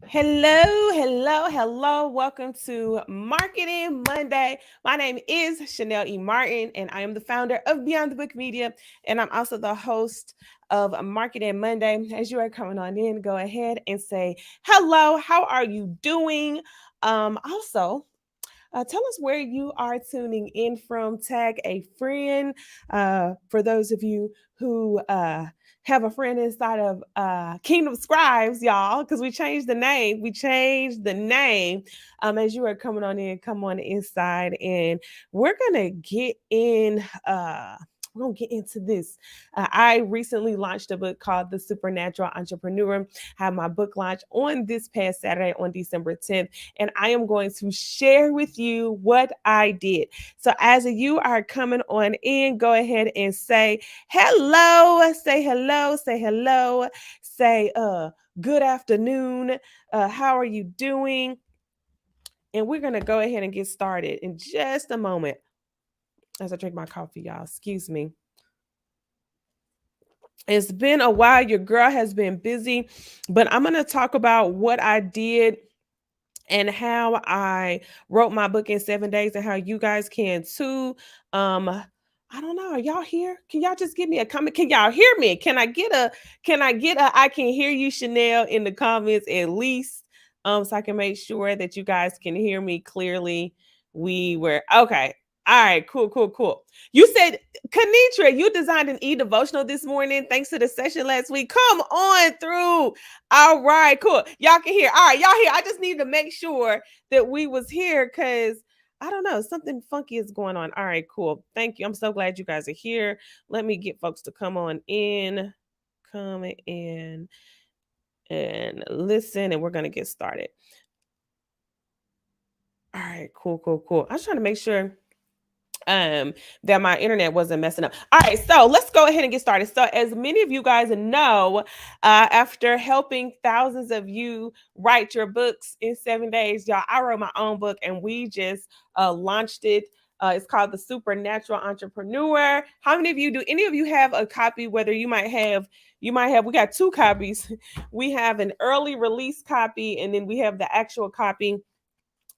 Hello, hello, hello. Welcome to Marketing Monday. My name is Chanel E. Martin, and I am the founder of Beyond the Book Media, and I'm also the host of Marketing Monday. As you are coming on in, go ahead and say hello. How are you doing? Also, tell us where you are tuning in from. Tag a friend. For those of you who have a friend inside of Kingdom Scribes, y'all, because we changed the name. We changed the name. As you are coming on in, come on inside, and we're gonna get in. We're gonna get into this. I recently launched a book called The Supernatural Entrepreneur. I had my book launch on this past Saturday on December 10th, and I am going to share with you what I did. So as you are coming on in, go ahead and say hello, say hello, say hello, say good afternoon. How are you doing? And we're gonna go ahead and get started in just a moment as I drink my coffee, y'all. Excuse me. It's been a while. Your girl has been busy, but I'm going to talk about what I did and how I wrote my book in 7 days and how you guys can too. I don't know. Are y'all here? Can y'all just give me a comment? Can y'all hear me? Can I get a I can hear you, Chanel, in the comments at least? So I can make sure that you guys can hear me clearly. We were okay. All right, cool, cool, cool. You said, Kanitra, you designed an e-devotional this morning thanks to the session last week. Come on through. All right, cool. Y'all can hear. All right, y'all here. I just need to make sure that we was here because I don't know, something funky is going on. All right, cool. Thank you. I'm so glad you guys are here. Let me get folks to come on in, come in and listen, and we're gonna get started. All right, cool, cool, cool. I was trying to make sure that my internet wasn't messing up. All right, so let's go ahead and get started. So as many of you guys know, after helping thousands of you write your books in 7 days, y'all, I wrote my own book and we just launched it. It's called The Supernatural Entrepreneur. How many of you, do any of you have a copy? Whether you might have, we got two copies. We have an early release copy, and then we have the actual copy.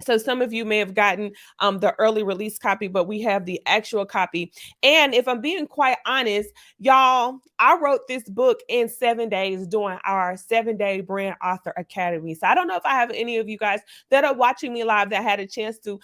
So some of you may have gotten the early release copy, but we have the actual copy. And if I'm being quite honest, y'all, I wrote this book in 7 days during our 7-day Brand Author Academy. So I don't know if I have any of you guys that are watching me live that had a chance to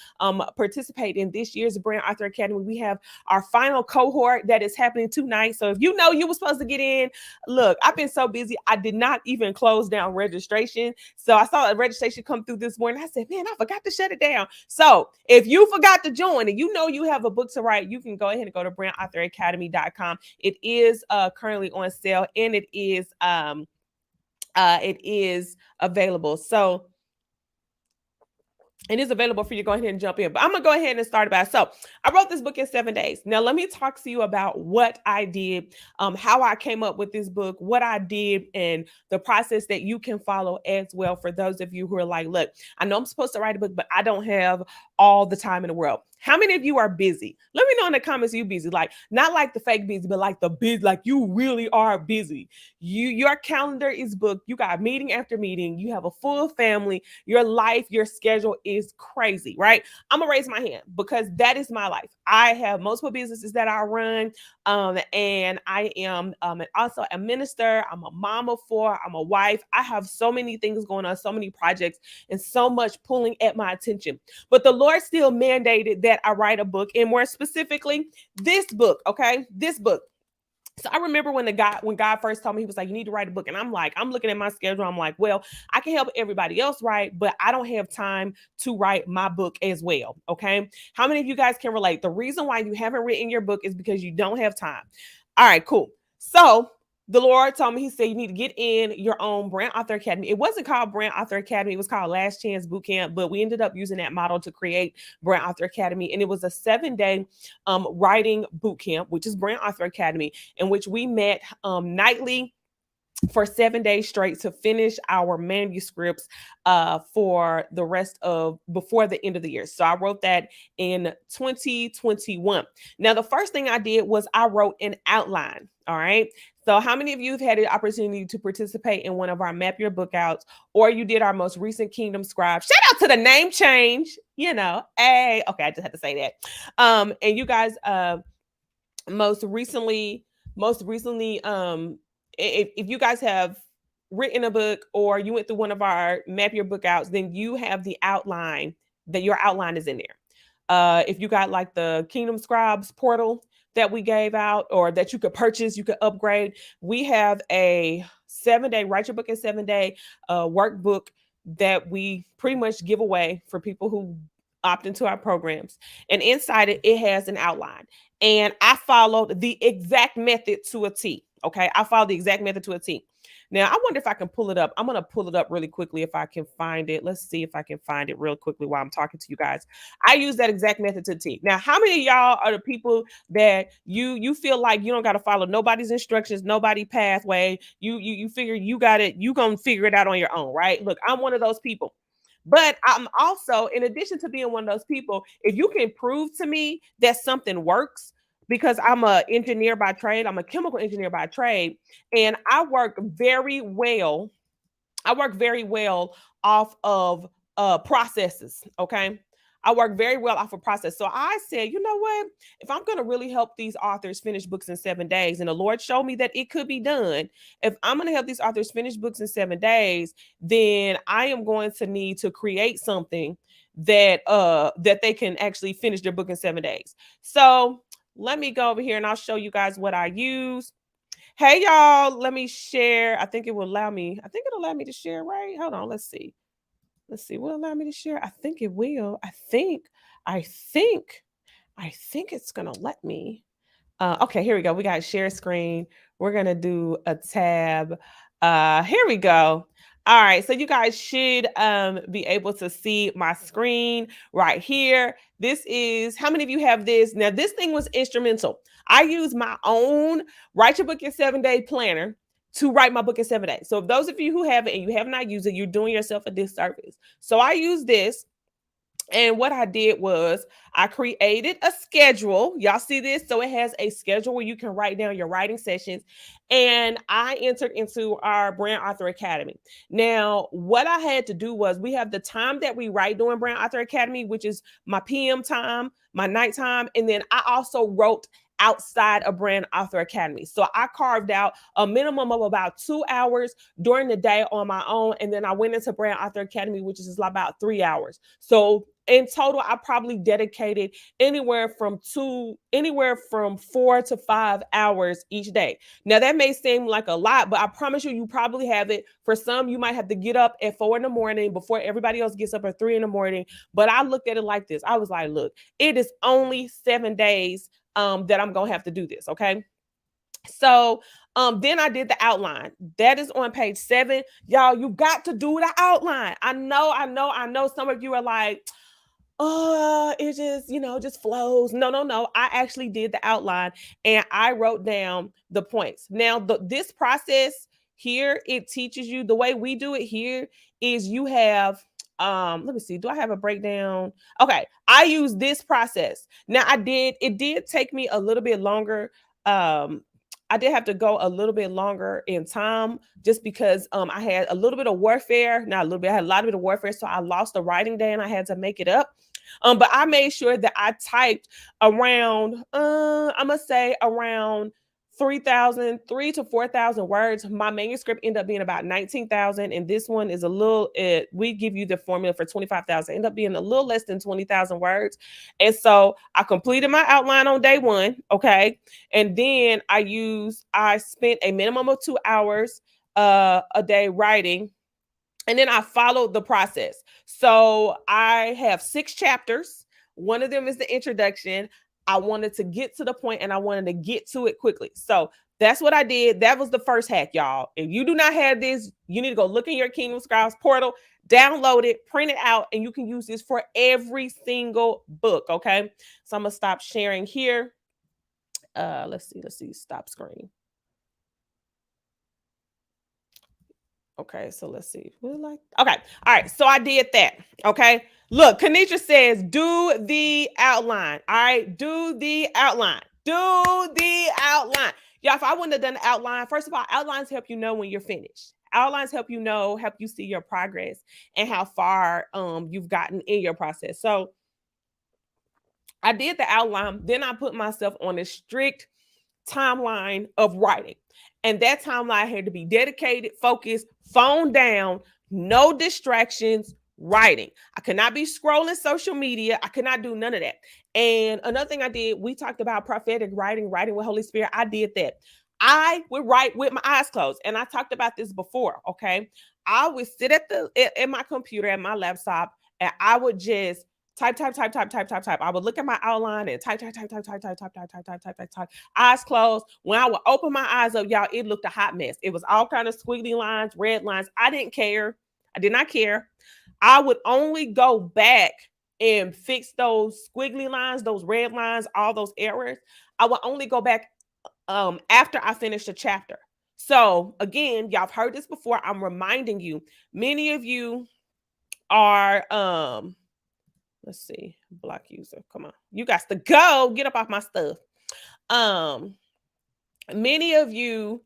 participate in this year's Brand Author Academy. We have our final cohort that is happening tonight. So if you know you were supposed to get in, look, I've been so busy. I did not even close down registration. So I saw a registration come through this morning. I said, man, I forgot to shut it down. So if you forgot to join and you know you have a book to write, you can go ahead and go to brandauthoracademy.com. It is currently on sale, and it is available. So it is available for you to go ahead and jump in. But I'm going to go ahead and start about it. So I wrote this book in 7 days. Now, let me talk to you about what I did, how I came up with this book, what I did, and the process that you can follow as well for those of you who are like, look, I know I'm supposed to write a book, but I don't have all the time in the world. How many of you are busy? Let me know in the comments you busy. Like, not like the fake busy, but like the busy, like you really are busy. Your calendar is booked. You got meeting after meeting. You have a full family. Your life, your schedule is crazy, right? I'm gonna raise my hand because that is my life. I have multiple businesses that I run, and I am also a minister. I'm a mom of four. I'm a wife. I have so many things going on, so many projects, and so much pulling at my attention. But the Lord still mandated that I write a book, and more specifically, this book. Okay, this book. So I remember when God first told me, he was like, you need to write a book. And I'm like, I'm looking at my schedule. I'm like, well, I can help everybody else write, but I don't have time to write my book as well. Okay. How many of you guys can relate? The reason why you haven't written your book is because you don't have time. All right, cool. So the Lord told me, he said, you need to get in your own Brand Author Academy. It wasn't called Brand Author Academy. It was called Last Chance Boot Camp, but we ended up using that model to create Brand Author Academy. And it was a 7-day writing boot camp, which is Brand Author Academy, in which we met nightly for 7 days straight to finish our manuscripts for the rest of before the end of the year. So I wrote that in 2021. Now, the first thing I did was I wrote an outline. All right. So, how many of you have had the opportunity to participate in one of our Map Your Book Outs, or you did our most recent Kingdom Scribe? Shout out to the name change. Hey, okay, I just had to say that. And you guys, most recently, if you guys have written a book or you went through one of our Map Your Book Outs, then you have the outline, that your outline is in there. If you got like the Kingdom Scribes portal that we gave out, or that you could purchase, you could upgrade, we have a 7-day Write Your Book in 7 Day workbook that we pretty much give away for people who opt into our programs. And inside it, it has an outline. And I followed the exact method to a T. Okay. I followed the exact method to a T. Now, I wonder if I can pull it up. I'm going to pull it up really quickly if I can find it. Let's see if I can find it real quickly while I'm talking to you guys. I use that exact method to T. Now, how many of y'all are the people that you feel like you don't got to follow nobody's instructions, nobody pathway? You figure you got it, you gonna figure it out on your own, right? Look, I'm one of those people. But I'm also, in addition to being one of those people, if you can prove to me that something works, because I'm an engineer by trade, I'm a chemical engineer by trade, and I work very well. I work very well off of processes. Okay. I work very well off of process. So I said, you know what? If I'm going to really help these authors finish books in 7 days, and the Lord showed me that it could be done, if I'm going to help these authors finish books in 7 days, then I am going to need to create something that they can actually finish their book in 7 days. So let me go over here and I'll show you guys what I use. Hey y'all, let me share. I think it will allow me. I think it'll allow me to share, right? Hold on, let's see. Let's see. Will it allow me to share? I think it will. I think it's gonna let me. Okay, here we go. We got share screen. We're gonna do a tab. Here we go. All right, so you guys should be able to see my screen right here. This is, how many of you have this? Now, this thing was instrumental. I use my own Write Your Book in 7 Day planner to write my book in 7 days. So if those of you who have it and you have not used it, you're doing yourself a disservice. So I use this. And what I did was I created a schedule. Y'all see this? So it has a schedule where you can write down your writing sessions. And I entered into our Brand Author Academy. Now, what I had to do was, we have the time that we write during Brand Author Academy, which is my PM time, my nighttime. And then I also wrote outside of Brand Author Academy. So I carved out a minimum of about 2 hours during the day on my own. And then I went into Brand Author Academy, which is about 3 hours. So in total, I probably dedicated anywhere from 4 to 5 hours each day. Now, that may seem like a lot, but I promise you probably have it. For some, you might have to get up at 4 in the morning before everybody else gets up at 3 in the morning. But I looked at it like this. I was like, look, it is only 7 days that I'm going to have to do this. Okay. So then I did the outline. That is on page 7. Y'all, you got to do the outline. I know some of you are like, oh, it just, just flows. No. I actually did the outline and I wrote down the points. Now, this process here, it teaches you, the way we do it here is you have, let me see, do I have a breakdown? Okay, I use this process. Now, it did take me a little bit longer. I did have to go a little bit longer in time, just because I had a little bit of warfare. Not a little bit, I had a lot of warfare. So I lost a writing day and I had to make it up. But I made sure that I typed around, I'm gonna say around 3 to 4,000 words. My manuscript ended up being about 19,000, and this one is we give you the formula for 25,000. End up being a little less than 20,000 words. And so I completed my outline on day 1, okay, and then I spent a minimum of 2 hours a day writing. And then I followed the process. So I have 6 chapters. One of them is the introduction. I wanted to get to the point and I wanted to get to it quickly. So that's what I did. That was the first hack, y'all. If you do not have this, you need to go look in your Kingdom Scribes portal, download it, print it out, and you can use this for every single book. Okay. So I'm going to stop sharing here. Let's see. Stop screen. Okay, so let's see. Okay, all right. So I did that. Okay, look, Kanisha says, do the outline. All right, do the outline. Do the outline. Yeah, if I wouldn't have done the outline, first of all, outlines help you know when you're finished. Outlines help you know, help you see your progress and how far you've gotten in your process. So I did the outline, then I put myself on a strict timeline of writing. And that timeline had to be dedicated, focused, phone down, no distractions, writing. I could not be scrolling social media. I could not do none of that. And another thing I did, we talked about prophetic writing, writing with Holy Spirit. I did that. I would write with my eyes closed. And I talked about this before. Okay. I would sit at my computer, at my laptop, and I would just type, type, type, type, type, type, type. I would look at my outline and type, type, type, type, type, type, type, type, type, type, type, type, type. Eyes closed. When I would open my eyes up, y'all, it looked a hot mess. It was all kind of squiggly lines, red lines. I didn't care. I did not care. I would only go back and fix those squiggly lines, those red lines, all those errors. I would only go back after I finished a chapter. So again, y'all have heard this before. I'm reminding you, many of you are let's see, block user. Come on. You got to go. Get up off my stuff. Many of you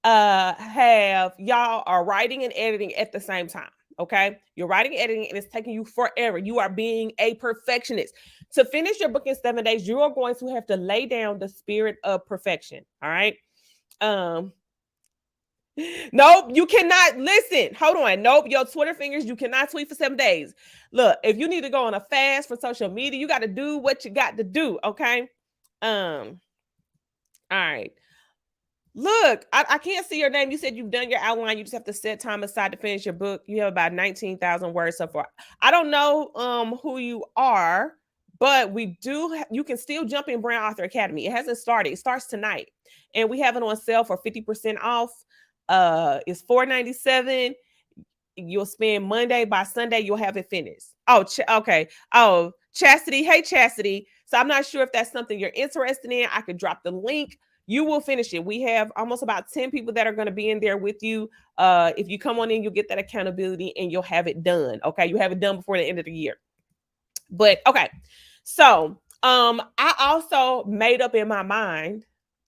have y'all are writing and editing at the same time. Okay, you're writing and editing and it's taking you forever. You are being a perfectionist. To finish your book in 7 days, you are going to have to lay down the spirit of perfection. All right. Nope, you cannot listen. Hold on. Nope, your Twitter fingers, you cannot tweet for 7 days. Look, if you need to go on a fast for social media, you got to do what you got to do. Okay. All right. Look, I can't see your name. You said you've done your outline. You just have to set time aside to finish your book. You have about 19,000 words so far. I don't know who you are, but we do. You can still jump in Brand Author Academy. It hasn't started. It starts tonight, and we have it on sale for 50% off. It's $4.97. You'll spend Monday, by Sunday you'll have it finished. Oh, okay. Oh, Chastity. Hey, Chastity. So I'm not sure if that's something you're interested in. I could drop the link. You will finish it. We have almost about 10 people that are going to be in there with you. If you come on in, you'll get that accountability and you'll have it done. Okay. You have it done before the end of the year. But okay. So I also made up in my mind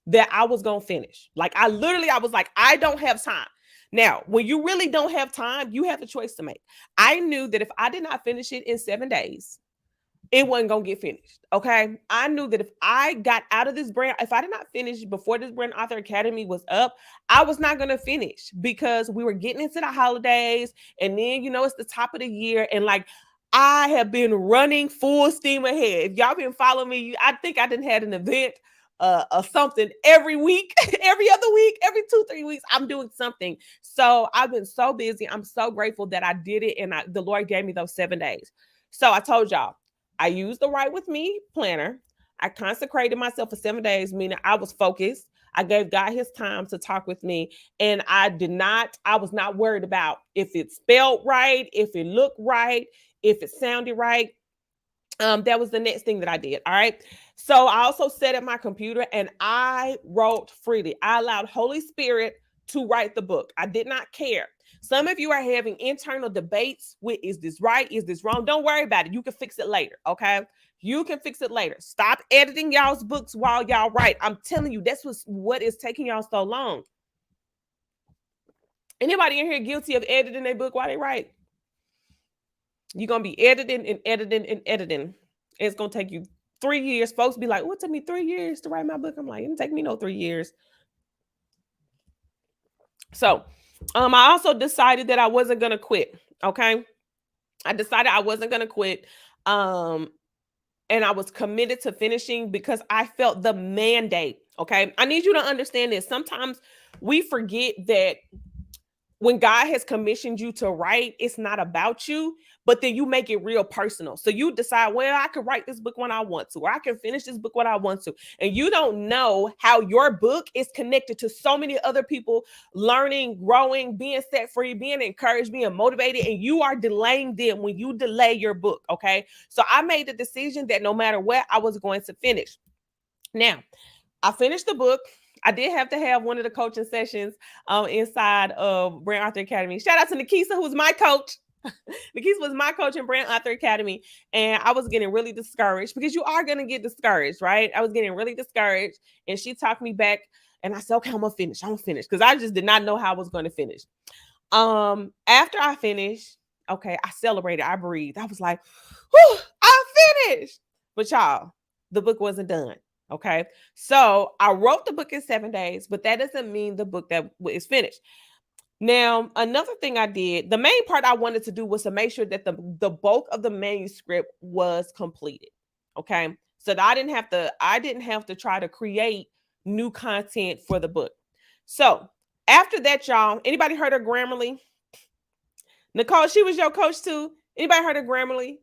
that I was going to finish. Like I was like, I don't have time. Now, when you really don't have time, you have a choice to make. I knew that if I did not finish it in 7 days, it wasn't going to get finished. Okay. I knew that if I got out of this brand, if I did not finish before this Brand Author Academy was up, I was not going to finish because we were getting into the holidays. And then, it's the top of the year. And like, I have been running full steam ahead. If y'all been following me, I think I didn't had an event or something every week, every other week, every 2-3 weeks, I'm doing something. So I've been so busy. I'm so grateful that I did it. And the Lord gave me those 7 days. So I told y'all, I used the Write With Me planner. I consecrated myself for 7 days, meaning I was focused. I gave God his time to talk with me. And I was not worried about if it spelled right, if it looked right, if it sounded right. That was the next thing that I did. All right. So I also sat at my computer and I wrote freely. I allowed Holy Spirit to write the book. I did not care. Some of you are having internal debates with, is this right? Is this wrong? Don't worry about it. You can fix it later. Okay. You can fix it later. Stop editing y'all's books while y'all write. I'm telling you, that's what is taking y'all so long. Anybody in here guilty of editing their book while they write? You're going to be editing and editing and editing. It's going to take you 3 years. Folks be like, oh, it took me 3 years to write my book. I'm like, it didn't take me no 3 years. So I also decided that I wasn't going to quit. Okay. I decided I wasn't going to quit. And I was committed to finishing because I felt the mandate. Okay. I need you to understand this. Sometimes we forget that when God has commissioned you to write, it's not about you, but then you make it real personal. So you decide, well, I can write this book when I want to, or I can finish this book when I want to. And you don't know how your book is connected to so many other people learning, growing, being set free, being encouraged, being motivated, and you are delaying them when you delay your book. Okay. So I made the decision that no matter what, I was going to finish. Now, I finished the book. I did have to have one of the coaching sessions inside of Brand Author Academy. Shout out to Nikisa, who was my coach. Nikisa was my coach in Brand Author Academy. And I was getting really discouraged because you are going to get discouraged, right? I was getting really discouraged. And she talked me back And I said, okay, I'm gonna finish because I just did not know how I was going to finish. After I finished, okay, I celebrated, I breathed. I was like, whew, I finished. But y'all, the book wasn't done. Okay. So I wrote the book in 7 days, but that doesn't mean the book that is finished. Now, another thing I did, the main part I wanted to do was to make sure that the bulk of the manuscript was completed. Okay. So that I didn't have to try to create new content for the book. So after that, y'all, anybody heard of Grammarly? Nicole, she was your coach too. Anybody heard of Grammarly?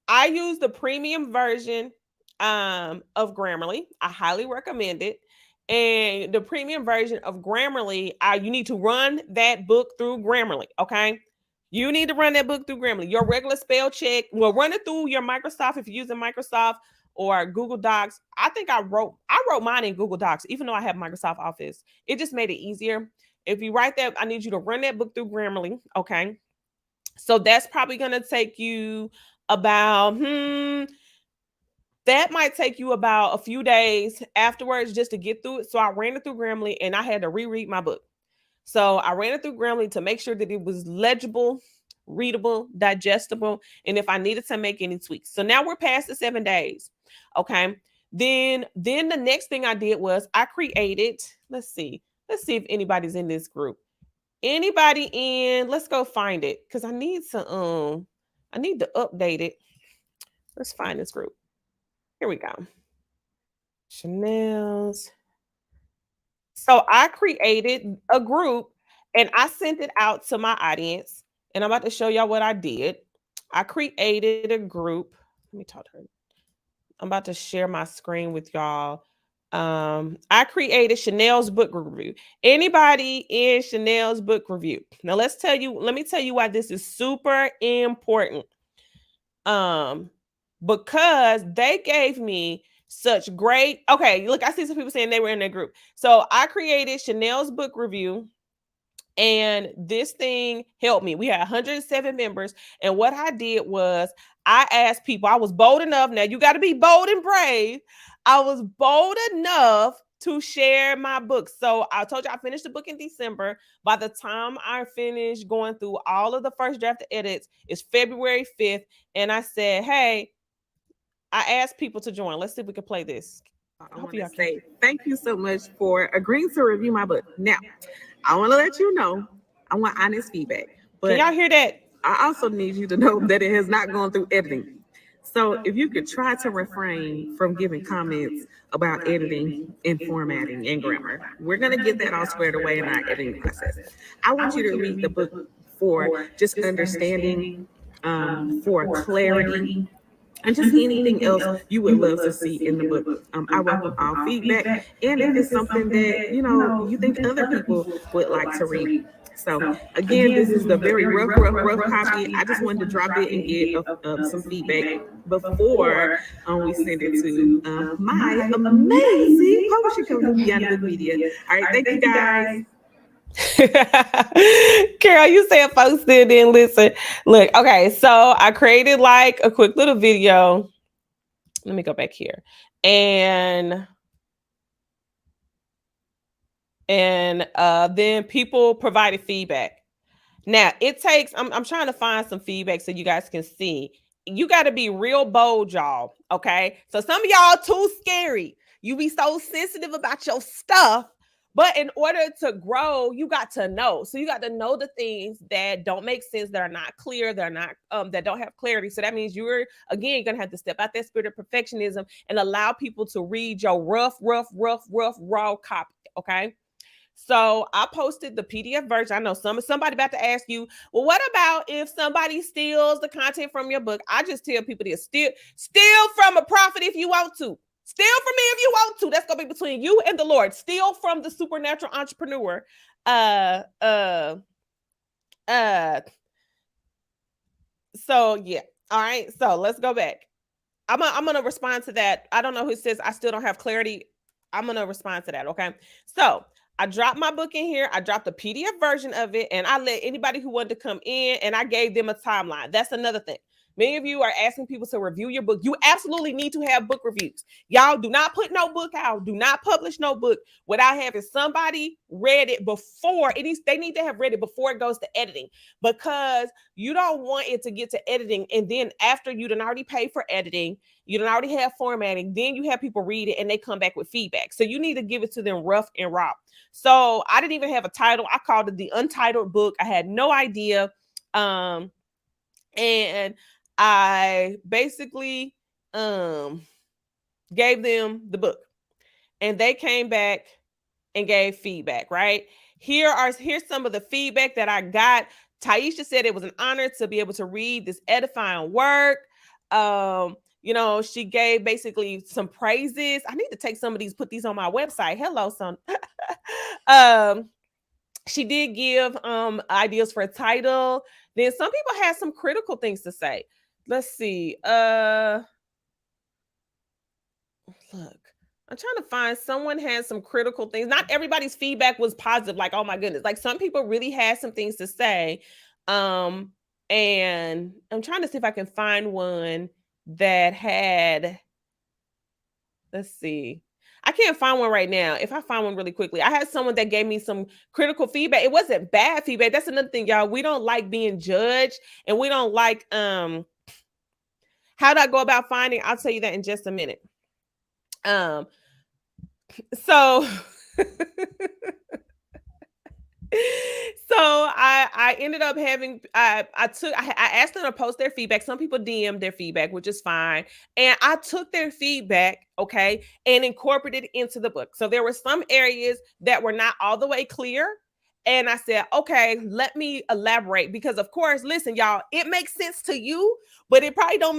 I use the premium version of Grammarly. I highly recommend it. And the premium version of Grammarly, you need to run that book through Grammarly. Okay. You need to run that book through Grammarly. Your regular spell check, well, run it through your Microsoft if you're using Microsoft or Google Docs. I think I wrote mine in Google Docs, even though I have Microsoft Office. It just made it easier. If you write that, I need you to run that book through Grammarly. Okay. So that's probably going to take you about, that might take you about a few days afterwards just to get through it. So I ran it through Grammarly and I had to reread my book. So I ran it through Grammarly to make sure that it was legible, readable, digestible, and if I needed to make any tweaks. So now we're past the 7 days. Okay. Then the next thing I did was I created, let's see if anybody's in this group. Anybody in, let's go find it because I need to update it. Let's find this group. Here we go. Chanel's. So I created a group and I sent it out to my audience. And I'm about to show y'all what I did. I created a group. Let me talk to her. I'm about to share my screen with y'all. I created Chanel's book review. Anybody in Chanel's book review? Now let me tell you why this is super important. Because they gave me such great, okay, look, I see some people saying they were in their group. So I created Chanel's book review and this thing helped me. We had 107 members. And what I did was I asked people, I was bold enough. Now you got to be bold and brave. I was bold enough to share my book. So I told you I finished the book in December. By the time I finished going through all of the first draft edits, it's February 5th. And I said, hey, I asked people to join. Let's see if we can play this. I want to say thank you so much for agreeing to review my book. Now, I want to let you know I want honest feedback. But can y'all hear that? I also need you to know that it has not gone through editing. So if you could try to refrain from giving comments about editing and formatting and grammar, we're going to get that all squared away in our editing process. I want you to read the book for just understanding, for clarity, and just anything else you would love to see in the book. I welcome all feedback, and if it's something that you think other people would like to read. So again, this is the very rough copy. I just wanted to drop it and get some feedback before we send it to my amazing publishing company, Beyond Book Media. All right, thank you guys. Carol, you said folks still didn't listen. Look, okay, so I created like a quick little video. Let me go back here. And then people provided feedback. Now it takes, I'm trying to find some feedback so you guys can see. You got to be real bold, y'all. Okay. So some of y'all too scary. You be so sensitive about your stuff. But in order to grow, you got to know. So you got to know the things that don't make sense, that are not clear, that are not that don't have clarity. So that means you're again gonna have to step out that spirit of perfectionism and allow people to read your rough, raw copy. Okay. So I posted the PDF version. I know somebody about to ask you, well, what about if somebody steals the content from your book? I just tell people this: steal from a prophet if you want to. Steal from me if you want to. That's gonna be between you and the Lord. Steal from the supernatural entrepreneur. So yeah. All right. So let's go back. I'm gonna respond to that. I don't know who says I still don't have clarity. I'm gonna respond to that. Okay. So I dropped my book in here. I dropped a PDF version of it, and I let anybody who wanted to come in, and I gave them a timeline. That's another thing. Many of you are asking people to review your book. You absolutely need to have book reviews. Y'all do not put no book out. Do not publish no book without having somebody read it before it is. They need to have read it before it goes to editing, because you don't want it to get to editing, and then after you done already paid for editing, you done already have formatting, then you have people read it and they come back with feedback. So you need to give it to them rough and raw. So I didn't even have a title. I called it the Untitled Book. I had no idea. And I basically gave them the book, and they came back and gave feedback, right? Here's some of the feedback that I got. Taisha said it was an honor to be able to read this edifying work. She gave basically some praises. I need to take some of these, put these on my website. Hello, son. She did give ideas for a title. Then some people had some critical things to say. Let's see. Look, I'm trying to find, someone had some critical things. Not everybody's feedback was positive. Like, oh my goodness. Like, some people really had some things to say. And I'm trying to see if I can find one that had, let's see. I can't find one right now. If I find one really quickly, I had someone that gave me some critical feedback. It wasn't bad feedback. That's another thing, y'all. We don't like being judged, and we don't like, how do I go about finding? I'll tell you that in just a minute. So I ended up having, I asked them to post their feedback. Some people DM'd their feedback, which is fine. And I took their feedback, okay, and incorporated it into the book. So there were some areas that were not all the way clear. And I said, okay, let me elaborate, because of course, listen, y'all, it makes sense to you, but it probably don't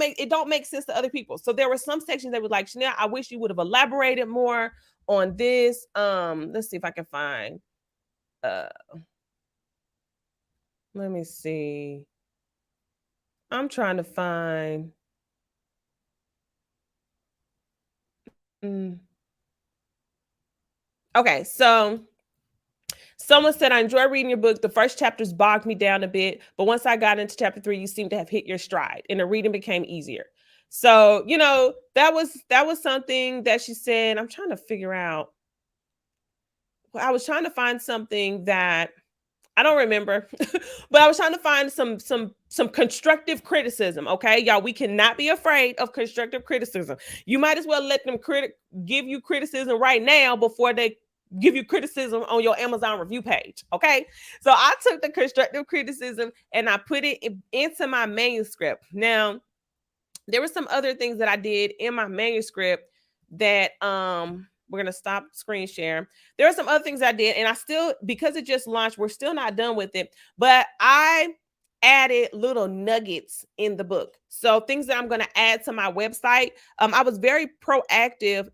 make sense to other people. So there were some sections that were like, Chanel, I wish you would have elaborated more on this. Let's see if I can find, let me see. I'm trying to find. Okay, so someone said, I enjoy reading your book. The first chapters bogged me down a bit, but once I got into chapter 3, you seem to have hit your stride and the reading became easier. So, that was something that she said. I'm trying to figure out. I was trying to find something that I don't remember, but I was trying to find some constructive criticism. Okay, y'all, we cannot be afraid of constructive criticism. You might as well let them give you criticism right now before they give you criticism on your Amazon review page. Okay, so I took the constructive criticism and I put it into my manuscript. Now, there were some other things that I did in my manuscript that we're going to stop screen share. There are some other things I did, and I still, because it just launched, we're still not done with it, but I added little nuggets in the book. So things that I'm going to add to my website. I was very proactive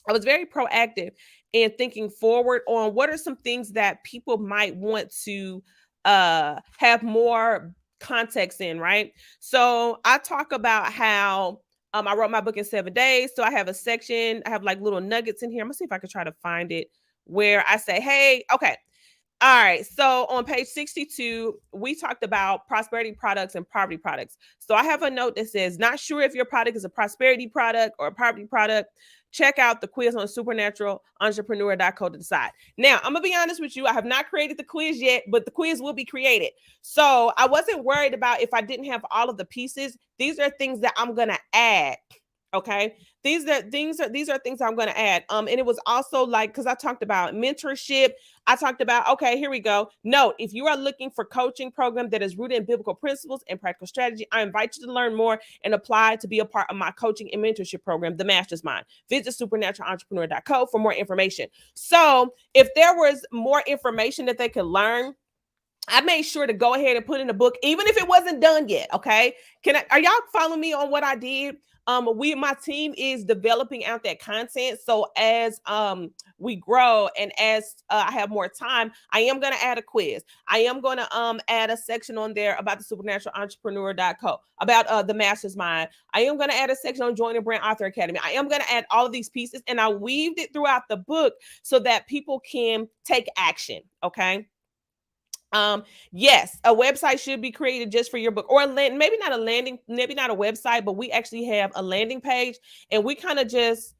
I was very proactive in thinking forward on what are some things that people might want to have more context in, right? So I talk about how I wrote my book in 7 days. So I have a section, I have like little nuggets in here. I'm gonna see if I can try to find it, where I say, hey, okay. All right. So on page 62, we talked about prosperity products and poverty products. So I have a note that says, not sure if your product is a prosperity product or a poverty product. Check out the quiz on supernatural-entrepreneur.co to decide. Now, I'm going to be honest with you. I have not created the quiz yet, but the quiz will be created. So I wasn't worried about if I didn't have all of the pieces. These are things that I'm going to add. Okay. These are things I'm going to add. And it was also like, because I talked about mentorship. I talked about, okay, here we go. No, if you are looking for coaching program that is rooted in biblical principles and practical strategy, I invite you to learn more and apply to be a part of my coaching and mentorship program, The Master's Mind. Visit supernatural-entrepreneur.co for more information. So if there was more information that they could learn, I made sure to go ahead and put in the book, even if it wasn't done yet. Okay. Are y'all following me on what I did? My team is developing out that content. So as we grow and as I have more time, I am going to add a quiz. I am going to add a section on there about the supernatural-entrepreneur.co, about the Master's Mind. I am going to add a section on Join the Brand Author Academy. I am going to add all of these pieces, and I weaved it throughout the book so that people can take action. Okay. Yes, a website should be created just for your book, or maybe not a landing, maybe not a website, but we actually have a landing page, and we just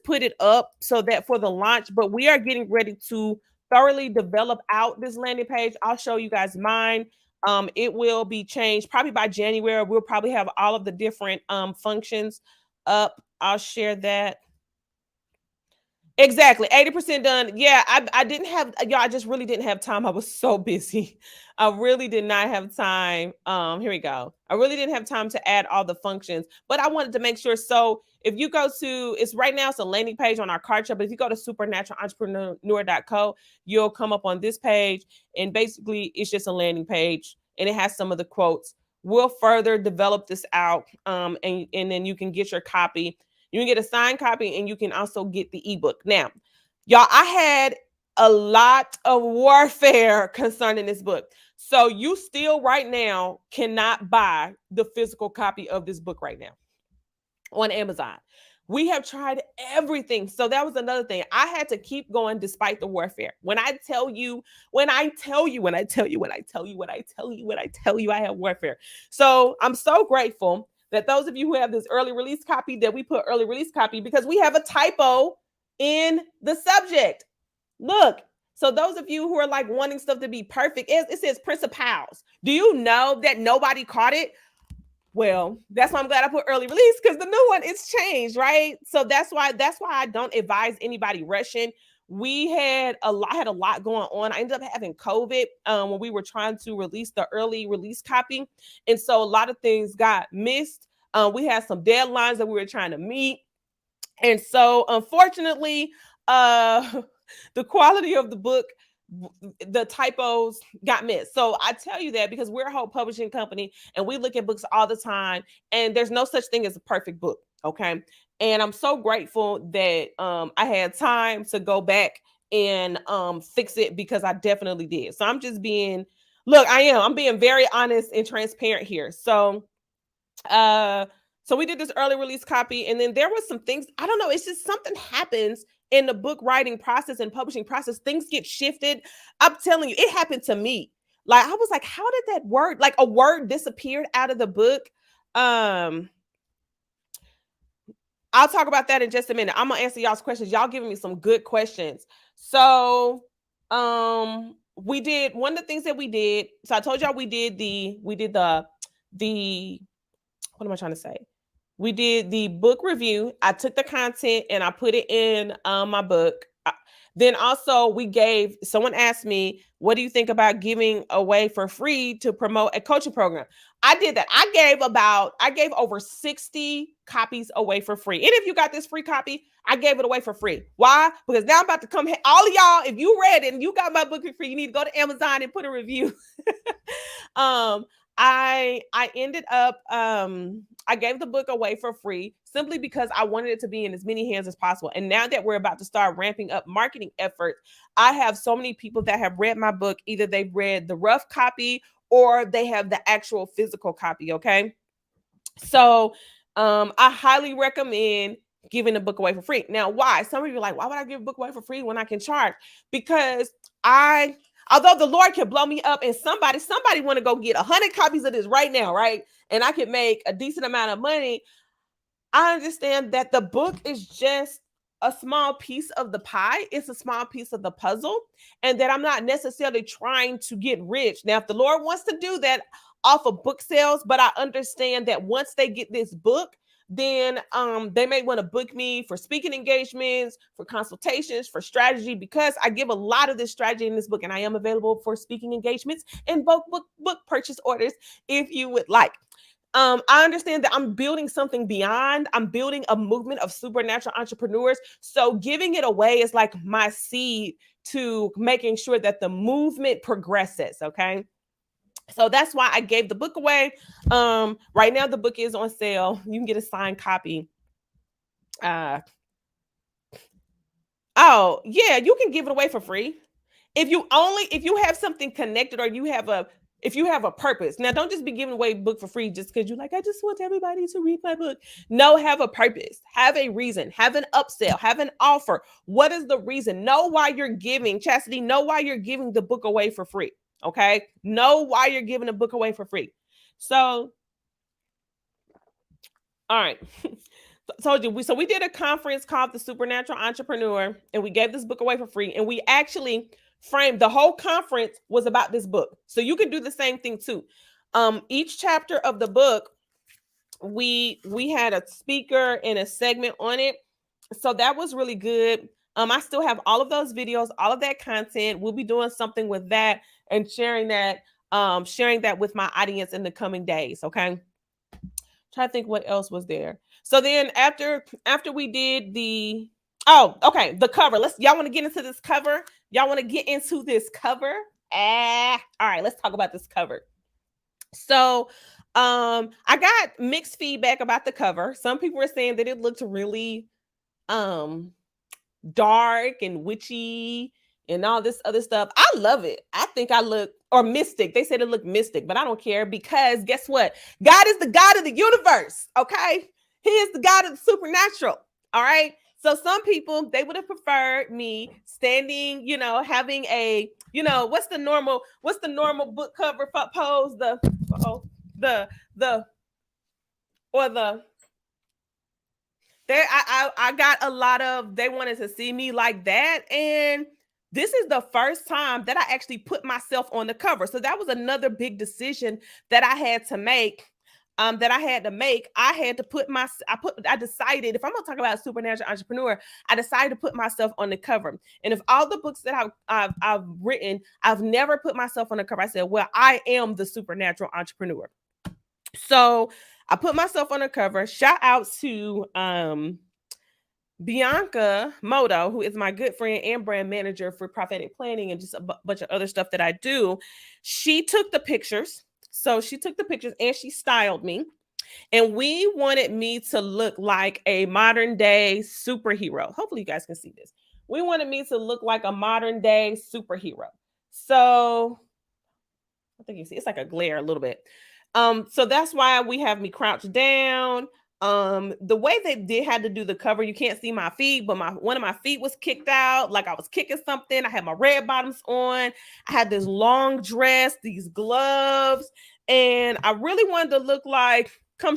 put it up so that for the launch, but we are getting ready to thoroughly develop out this landing page. I'll show you guys mine. It will be changed probably by January. We'll probably have all of the different functions up. I'll share that. Exactly. 80% done. Yeah, I didn't have y'all, I just really didn't have time. I was so busy. I really did not have time. Here we go. I really didn't have time to add all the functions, but I wanted to make sure. So if you go to, it's right now, it's a landing page on our card shop, but if you go to supernatural-entrepreneur.co, you'll come up on this page, and basically it's just a landing page, and it has some of the quotes. We'll further develop this out, and then you can get your copy. You can get a signed copy, and you can also get the ebook. Now, y'all, I had a lot of warfare concerning this book. So you still right now cannot buy the physical copy of this book right now on Amazon. We have tried everything. So that was another thing. I had to keep going despite the warfare. When I tell you, I have warfare. So I'm so grateful that those of you who have this early release copy, that we put early release copy because we have a typo in the subject. Look, so those of you who are like wanting stuff to be perfect, it says principals. Do you know that nobody caught it? Well, that's why I'm glad I put early release, because the new one is changed, right? So that's why I don't advise anybody rushing. We had a lot going on. I ended up having COVID when we were trying to release the early release copy, and so a lot of things got missed. We had some deadlines that we were trying to meet, and so unfortunately, the quality of the book, the typos got missed. So I tell you that because we're a whole publishing company and we look at books all the time, and there's no such thing as a perfect book. Okay. And I'm so grateful that I had time to go back and fix it, because I definitely did. So I'm just being, I'm being very honest and transparent here. So so we did this early release copy, and then there was some things, I don't know, it's just something happens in the book writing process and publishing process. Things get shifted. I'm telling you, it happened to me. Like, I was like, how did that word, like a word disappeared out of the book? I'll talk about that in just a minute. I'm gonna answer y'all's questions. Y'all giving me some good questions. So we did one of the things that we did. So I told y'all we did the what am I trying to say? We did the book review. I took the content and I put it in my book. Then also someone asked me, what do you think about giving away for free to promote a coaching program? I did that. I gave over 60 copies away for free. And if you got this free copy, I gave it away for free. Why? Because now I'm about to come, all of y'all, if you read it and you got my book for free, you need to go to Amazon and put a review. I ended up I gave the book away for free simply because I wanted it to be in as many hands as possible. And now that we're about to start ramping up marketing efforts, I have so many people that have read my book. Either they've read the rough copy or they have the actual physical copy. Okay. So I highly recommend giving the book away for free. Now, why? Some of you are like, why would I give a book away for free when I can charge? Because although the Lord can blow me up and somebody want to go get 100 copies of this right now, right? And I can make a decent amount of money. I understand that the book is just a small piece of the pie. It's a small piece of the puzzle, and that I'm not necessarily trying to get rich. Now, if the Lord wants to do that off of book sales, but I understand that once they get this book, then they may want to book me for speaking engagements, for consultations, for strategy, because I give a lot of this strategy in this book, and I am available for speaking engagements and book purchase orders if you would like. I understand that I'm building something beyond. I'm building a movement of supernatural entrepreneurs. So giving it away is like my seed to making sure that the movement progresses. Okay. So that's why I gave the book away. Right now the book is on sale. You can get a signed copy. Oh yeah, you can give it away for free. If you have something connected, or if you have a purpose. Now, don't just be giving away a book for free just because you're like, I just want everybody to read my book. No, have a purpose, have a reason, have an upsell, have an offer. What is the reason? Know why you're giving, Chastity, know why you're giving the book away for free. Okay, know why you're giving a book away for free. So, all right. Told you we did a conference called the Supernatural Entrepreneur, and we gave this book away for free, and we actually framed the whole conference was about this book. So you can do the same thing too. Each chapter of the book, we had a speaker and a segment on it. So that was really good. I still have all of those videos, all of that content. We'll be doing something with that and sharing that with my audience in the coming days. Okay. Try to think what else was there. So then after we did the the cover. Y'all want to get into this cover? Y'all want to get into this cover? All right, let's talk about this cover. So I got mixed feedback about the cover. Some people were saying that it looked really dark and witchy and all this other stuff. I love it. I think I look, or mystic. They said it looked mystic, but I don't care, because guess what? God is the God of the universe. Okay. He is the God of the supernatural. All right. So some people, they would have preferred me standing, having a, what's the normal book cover pose? I got a lot of, they wanted to see me like that. And this is the first time that I actually put myself on the cover. So that was another big decision that I had to make. I decided, if I'm gonna talk about a supernatural entrepreneur, I decided to put myself on the cover. And if all the books that I've written, I've never put myself on the cover. I said, well, I am the supernatural entrepreneur. So I put myself on the cover. Shout out to Bianca Moto, who is my good friend and brand manager for prophetic planning and just a bunch of other stuff that I do. She took the pictures. So she took the pictures and she styled me. And we wanted me to look like a modern day superhero. Hopefully you guys can see this. We wanted me to look like a modern day superhero. So I think you see, it's like a glare a little bit. So that's why we have me crouched down. The way they had to do the cover, you can't see my feet, but one of my feet was kicked out, like I was kicking something. I had my red bottoms on. I had this long dress, these gloves, and I really wanted to look like, come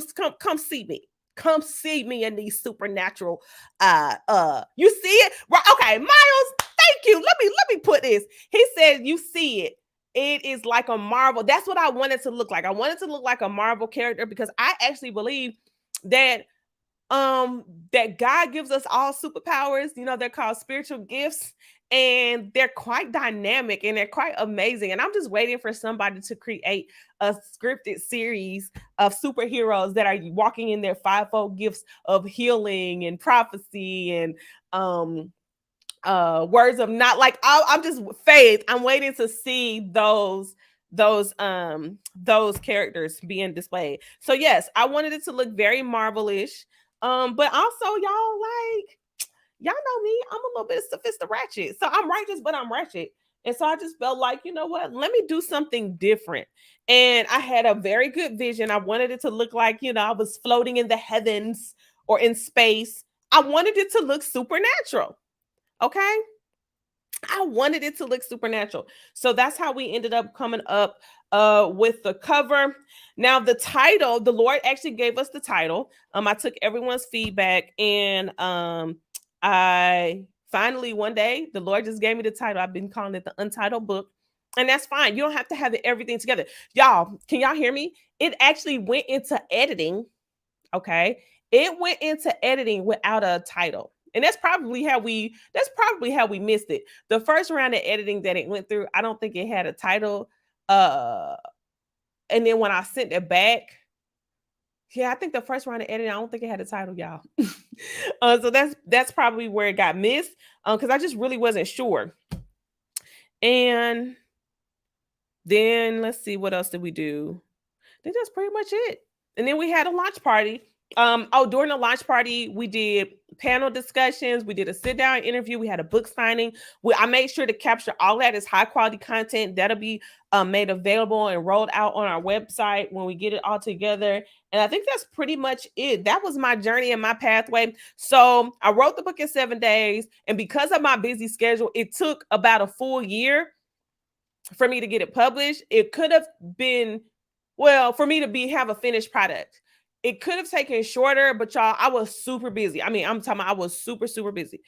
see me. Come see me in these supernatural. You see it? Right? Okay, Miles, thank you. Let me put this. He said, you see it. It is like a Marvel. That's what I wanted to look like. I wanted to look like a Marvel character, because I actually believe that that God gives us all superpowers. They're called spiritual gifts, and they're quite dynamic and they're quite amazing. And I'm just waiting for somebody to create a scripted series of superheroes that are walking in their fivefold gifts of healing and prophecy and words of not, like, I'm just faith. I'm waiting to see those characters being displayed. So yes, I wanted it to look very Marvel-ish. But also, y'all know me, I'm a little bit sophisticated ratchet. So I'm righteous, but I'm ratchet. And so I just felt like, you know what, let me do something different. And I had a very good vision. I wanted it to look like, I was floating in the heavens or in space. I wanted it to look supernatural. Okay. I wanted it to look supernatural. So that's how we ended up coming up with the cover. Now, the title, the Lord actually gave us the title. I took everyone's feedback, and I finally, one day, the Lord just gave me the title. I've been calling it the Untitled Book. And that's fine. You don't have to have everything together. Y'all, can y'all hear me? It actually went into editing. Okay. It went into editing without a title. And that's probably how we missed it. The first round of editing that it went through, I don't think it had a title. And then when I sent it back, I think the first round of editing, I don't think it had a title, y'all. So that's probably where it got missed. Because I just really wasn't sure. And then let's see, what else did we do? I think that's pretty much it. And then we had a launch party. During the launch party, we did panel discussions. We did a sit down interview. We had a book signing. I made sure to capture all that as high quality content that'll be made available and rolled out on our website when we get it all together. And I think that's pretty much it. That was my journey and my pathway. So I wrote the book in 7 days. And because of my busy schedule, it took about a full year for me to get it published. It could have been, well, for me to have a finished product. It could have taken shorter, but y'all, I was super busy. I mean, I'm talking about I was super, super busy.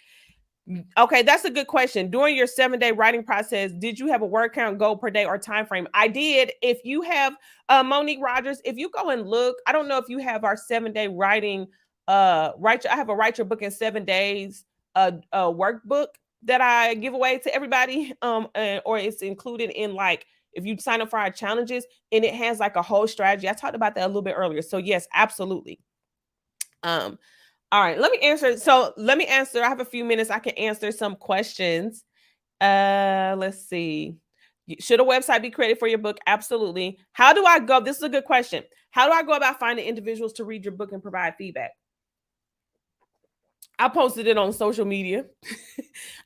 Okay, that's a good question. During your 7-day writing process, did you have a word count goal per day or time frame? I did. If you have Monique Rogers, if you go and look, I don't know if you have our 7-day writing I have a write your book in 7 days workbook that I give away to everybody or it's included in, like, if you sign up for our challenges, and it has like a whole strategy. I talked about that a little bit earlier. So yes, absolutely. All right, let me answer. So let me answer. I have a few minutes. I can answer some questions. Let's see. Should a website be created for your book? Absolutely. How do I go? This is a good question. How do I go about finding individuals to read your book and provide feedback? I posted it on social media.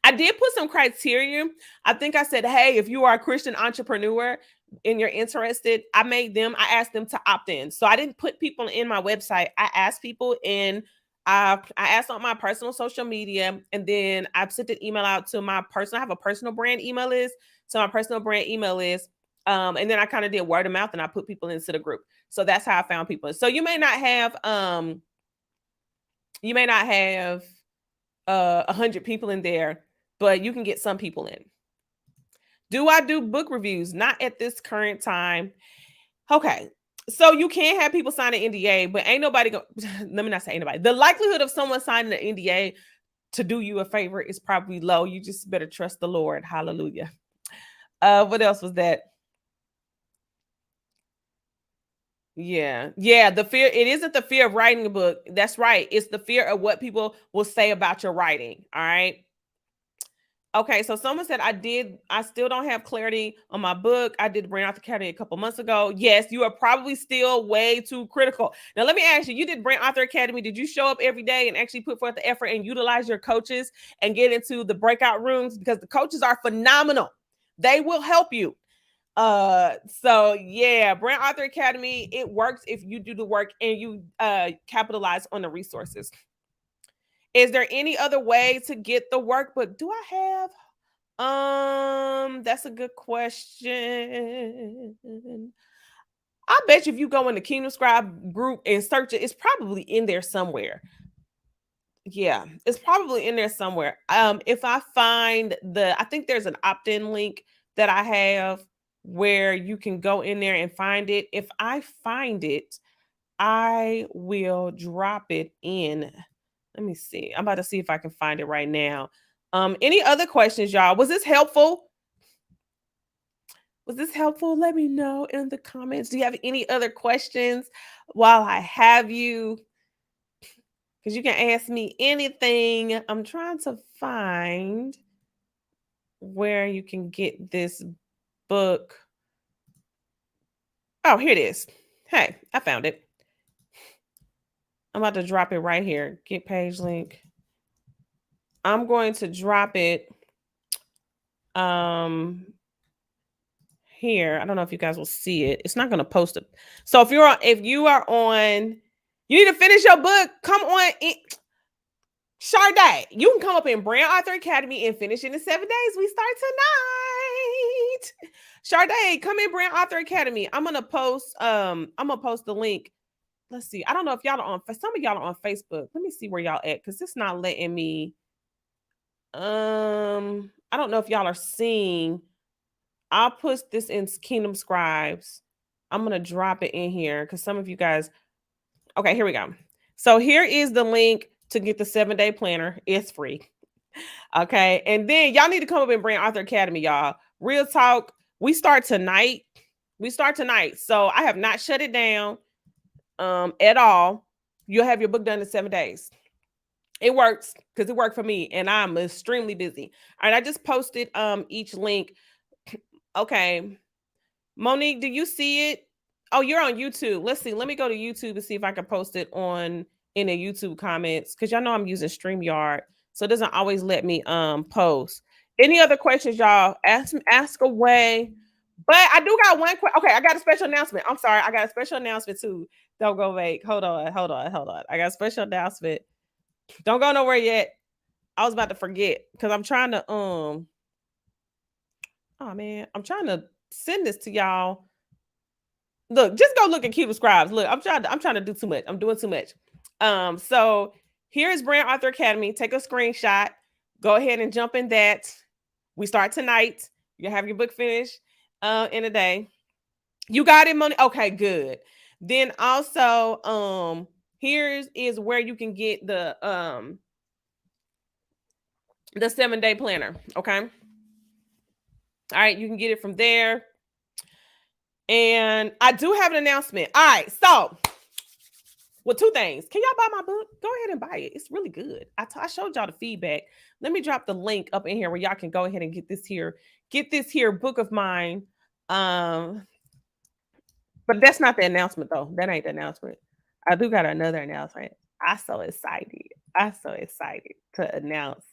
I did put some criteria. I think I said, hey, if you are a Christian entrepreneur and you're interested, I asked them to opt in. So I didn't put people in my website. I asked people in, I asked on my personal social media, and then I sent an email out to I have a personal brand email list. So my personal brand email list. And then I kind of did word of mouth and I put people into the group. So that's how I found people. So you may not have 100 people in there, but you can get some people in. Do I do book reviews? Not at this current time. Okay. So you can have people sign an NDA, but ain't nobody let me not say ain't nobody. The likelihood of someone signing an NDA to do you a favor is probably low. You just better trust the Lord. Hallelujah. What else was that? Yeah. The fear, it isn't the fear of writing a book. That's right. It's the fear of what people will say about your writing. All right. Okay, so someone said I still don't have clarity on my book. I did Brand Author Academy a couple months ago. Yes, you are probably still way too critical. Now, let me ask you, you did Brand Author Academy. Did you show up every day and actually put forth the effort and utilize your coaches and get into the breakout rooms? Because the coaches are phenomenal. They will help you. So yeah, Brand Author Academy, it works if you do the work and you capitalize on the resources. Is there any other way to get the workbook? Do I have? That's a good question. I bet you if you go in the Kingdom Scribe group and search it, it's probably in there somewhere. Yeah, it's probably in there somewhere. If I find I think there's an opt-in link that I have where you can go in there and find it. If I find it, I will drop it in. Let me see. I'm about to see if I can find it right now. Any other questions, y'all? Was this helpful? Let me know in the comments. Do you have any other questions while I have you? Because you can ask me anything. I'm trying to find where you can get this book. Oh, here it is. Hey, I found it. I'm about to drop it right here. Get page link. I'm going to drop it here. I don't know if you guys will see it. It's not going to post it. So if you are on, you need to finish your book. Come on in. Sharday, you can come up in Brand Author Academy and finish it in 7 days. We start tonight. Sharday, come in Brand Author Academy. I'm gonna post the link. Let's see. I don't know if y'all are on, some of y'all are on Facebook. Let me see where y'all at, because it's not letting me. I don't know if y'all are seeing. I'll put this in Kingdom Scribes. I'm gonna drop it in here because some of you guys. Okay, here we go. So here is the link to get the 7-day planner. It's free. Okay. And then y'all need to come up and Brand Author Academy, y'all. Real talk. We start tonight. So I have not shut it down at all. You'll have your book done in 7 days. It works because it worked for me and I'm extremely busy. All right. I just posted each link. Okay. Monique, do you see it? Oh, you're on YouTube. Let's see. Let me go to YouTube and see if I can post it in the YouTube comments, because y'all know I'm using StreamYard, so it doesn't always let me post. Any other questions, y'all? Ask away. But I do got one question. Okay, I got a special announcement. I'm sorry, I got a special announcement too. Don't go vague. Hold on. I got a special announcement. Don't go nowhere yet. I was about to forget because I'm trying to Oh man, I'm trying to send this to y'all. Look, just go look at Cuba Scribes. Look, I'm trying to do too much. I'm doing too much. So here's Brand Author Academy. Take a screenshot. Go ahead and jump in that. We start tonight. You have your book finished in a day. You got it, money. Okay, good. Then also, here's is where you can get the 7-day planner. Okay. All right, you can get it from there. And I do have an announcement. All right, so well, two things. Can y'all buy my book? Go ahead and buy it. It's really good. I showed y'all the feedback. Let me drop the link up in here where y'all can go ahead and get this here book of mine. But that's not the announcement though. That ain't the announcement. I do got another announcement. I'm so excited. To announce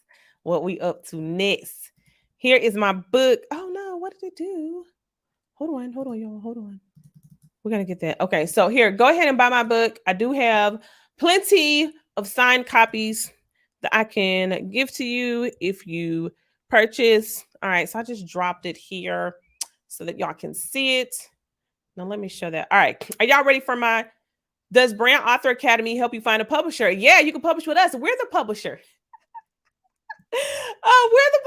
what we up to next. Here is my book. Oh no, what did it do? Hold on, y'all. Hold on. We're going to get that. Okay, so here, go ahead and buy my book. I do have plenty of signed copies that I can give to you if you purchase. All right, so I just dropped it here so that y'all can see it. Now, let me show that. All right, are y'all ready for does Brand Author Academy help you find a publisher? Yeah, you can publish with us. We're the publisher. Oh, we're the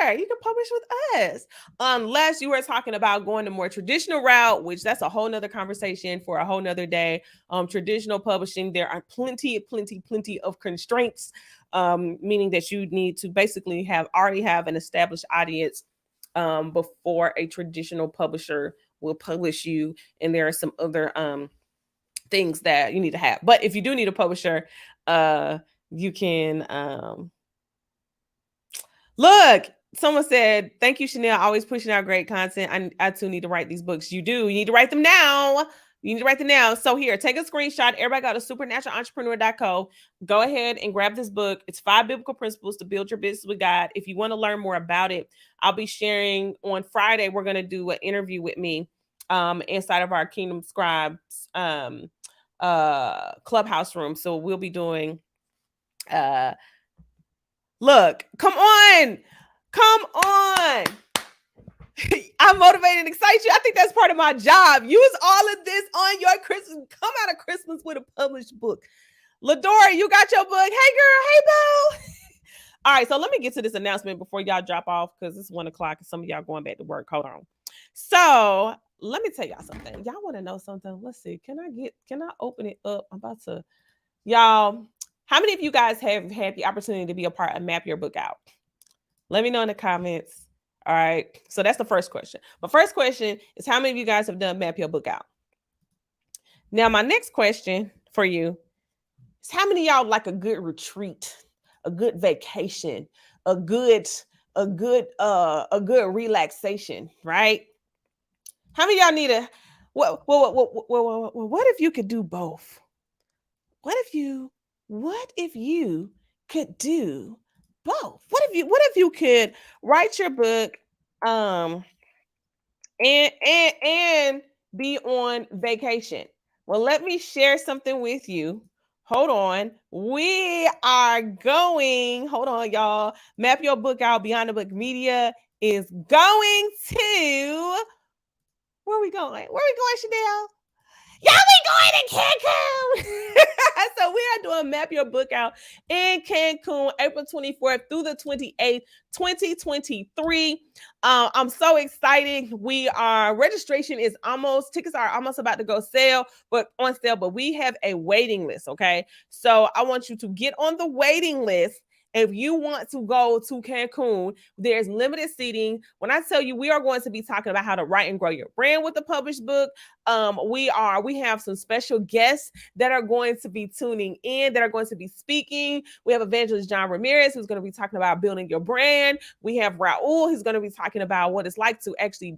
publisher. You can publish with us. Unless you were talking about going the more traditional route, which that's a whole nother conversation for a whole nother day. Traditional publishing, there are plenty of constraints, meaning that you need to basically already have an established audience before a traditional publisher will publish you. And there are some other things that you need to have. But if you do need a publisher, you can look, someone said, thank you, Chanel. Always pushing out great content. I too need to write these books. You do. You need to write them now. So here, take a screenshot. Everybody go to supernaturalentrepreneur.co. Go ahead and grab this book. It's 5 biblical principles to build your business with God. If you want to learn more about it, I'll be sharing on Friday. We're going to do an interview with me inside of our Kingdom Scribes clubhouse room. So we'll be doing look, come on. I'm motivated and excited you. I think that's part of my job. Use all of this on your Christmas. Come out of Christmas with a published book. Ladora, you got your book. Hey, girl. Hey, boo. All right, so let me get to this announcement before y'all drop off because it's 1 o'clock and some of y'all going back to work. Hold on. So let me tell y'all something. Y'all want to know something? Let's see. Can I open it up? I'm about to, y'all. How many of you guys have had the opportunity to be a part of Map Your Book Out? Let me know in the comments. All right. So that's the first question. My first question is how many of you guys have done Map Your Book Out? Now, my next question for you is how many of y'all like a good retreat, a good vacation, a good relaxation, right? How many of y'all need what if you could do both? What if you could do both? What if you could write your book and be on vacation? Well, let me share something with you. Hold on. We are going, hold on, y'all. Map Your Book Out. Beyond the Book Media is going to, where are we going? Chanel? Y'all be going to Cancun. So we are doing Map Your Book Out in Cancun, April 24th through the 28th, 2023. I'm so excited. Registration is tickets are almost about to go on sale, but we have a waiting list, okay? So I want you to get on the waiting list. If you want to go to Cancun, there's limited seating. When I tell you, we are going to be talking about how to write and grow your brand with a published book. We have some special guests that are going to be tuning in, that are going to be speaking. We have Evangelist John Ramirez, who's going to be talking about building your brand. We have Raul, who's going to be talking about what it's like to actually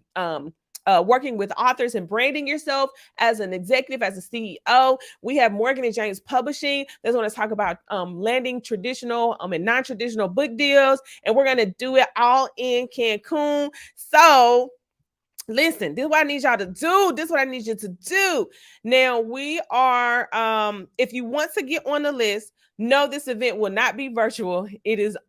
working with authors and branding yourself as an executive, as a CEO. We have Morgan and James Publishing that's going to talk about landing traditional and non-traditional book deals. And we're going to do it all in Cancun. So Listen, this is what I need y'all to do. This is what I need you to do. Now we are, if you want to get on the list, no, this event will not be virtual. It's in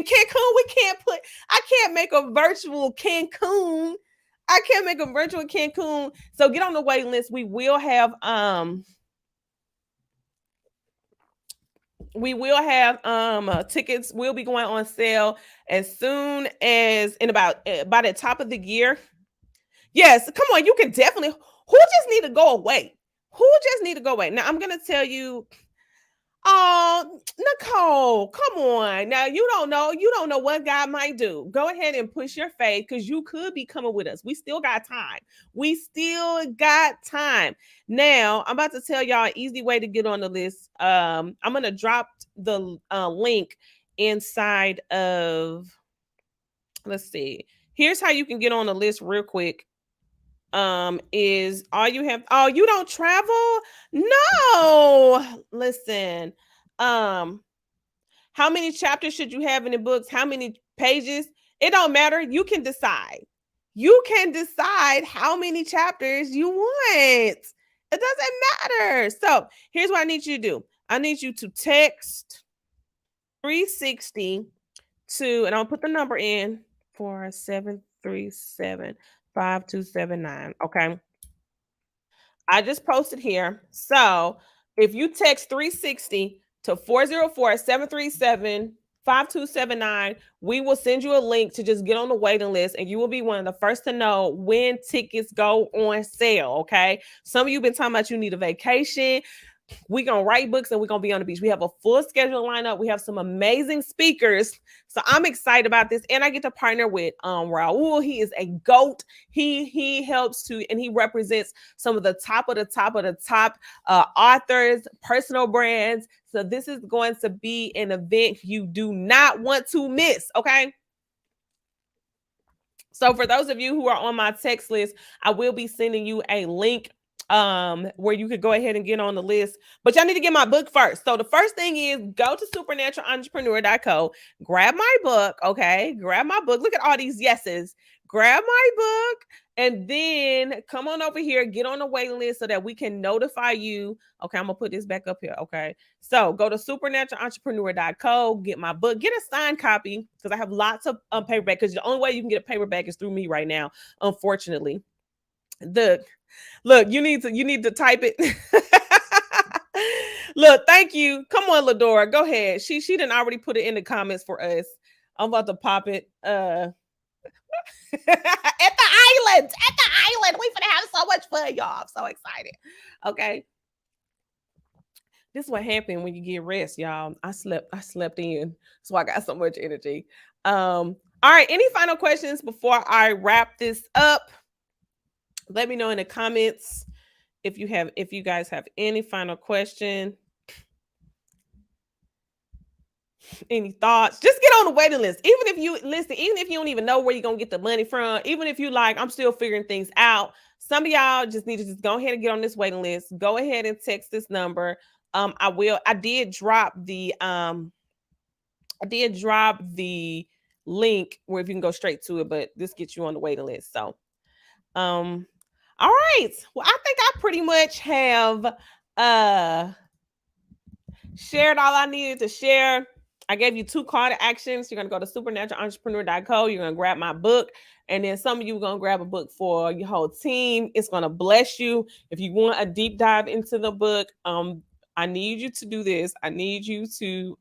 Cancun. I can't make a virtual Cancun. I can't make a virtual Cancun. So get on the waiting list. We will have tickets will be going on sale as soon as by the top of the year. Yes, come on, you can definitely. Who just need to go away? Now I'm gonna tell you. Oh, Nicole, come on. Now you don't know what God might do. Go ahead and push your faith because you could be coming with us. We still got time. Now, I'm about to tell y'all an easy way to get on the list. I'm gonna drop the link inside of. Let's see. Here's how you can get on the list real quick. Is all you have? Oh, you don't travel? No. Listen. How many chapters should you have in the books? How many pages? It don't matter. You can decide. How many chapters you want. It doesn't matter. So here's what I need you to do. I need you to text 360 to, and I'll put the number in for 737-5279. Okay. I just posted here. So if you text 360 to 404-737-5279, we will send you a link to just get on the waiting list, and you will be one of the first to know when tickets go on sale. Okay. Some of you been talking about you need a vacation. We're going to write books and we're going to be on the beach. We have a full schedule lineup. We have some amazing speakers. So I'm excited about this. And I get to partner with Raul. He is a GOAT. He helps to, and he represents some of the top authors, personal brands. So this is going to be an event you do not want to miss. Okay. So for those of you who are on my text list, I will be sending you a link where you could go ahead and get on the list, but y'all need to get my book first. So the first thing is go to supernaturentrepreneur.co, grab my book. Okay. Grab my book. Look at all these yeses. Grab my book and then come on over here, get on the waiting list so that we can notify you. Okay. I'm gonna put this back up here. Okay. So go to supernaturentrepreneur.co, get my book, get a signed copy because I have lots of paperback, because the only way you can get a paperback is through me right now, unfortunately. Look, you need to type it. Look, thank you. Come on, Ladora, go ahead. She didn't already put it in the comments for us. I'm about to pop it. At the island. We finna have so much fun, y'all. I'm so excited. Okay. This is what happened when you get rest, y'all. I slept in, so I got so much energy. All right. Any final questions before I wrap this up? Let me know in the comments if you guys have any final question, any thoughts. Just get on the waiting list. Even if you don't even know where you're gonna get the money from, even if you like, I'm still figuring things out. Some of y'all just need to just go ahead and get on this waiting list. Go ahead and text this number. I did drop the link where if you can go straight to it, but this gets you on the waiting list. So all right. Well, I think I pretty much have shared all I needed to share. I gave you 2 call to actions. You're going to go to supernaturentrepreneur.co. You're going to grab my book. And then some of you are going to grab a book for your whole team. It's going to bless you. If you want a deep dive into the book, I need you to do this. I need you to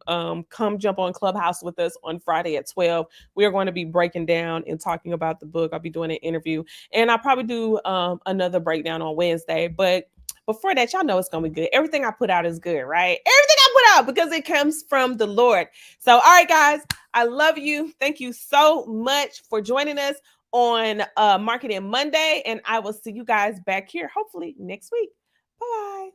come jump on Clubhouse with us on Friday at 12. We are going to be breaking down and talking about the book. I'll be doing an interview, and I'll probably do another breakdown on Wednesday. But before that, y'all know it's going to be good. Everything I put out is good, right? Everything I put out, because it comes from the Lord. So, all right, guys, I love you. Thank you so much for joining us on Marketing Monday, and I will see you guys back here hopefully next week. Bye.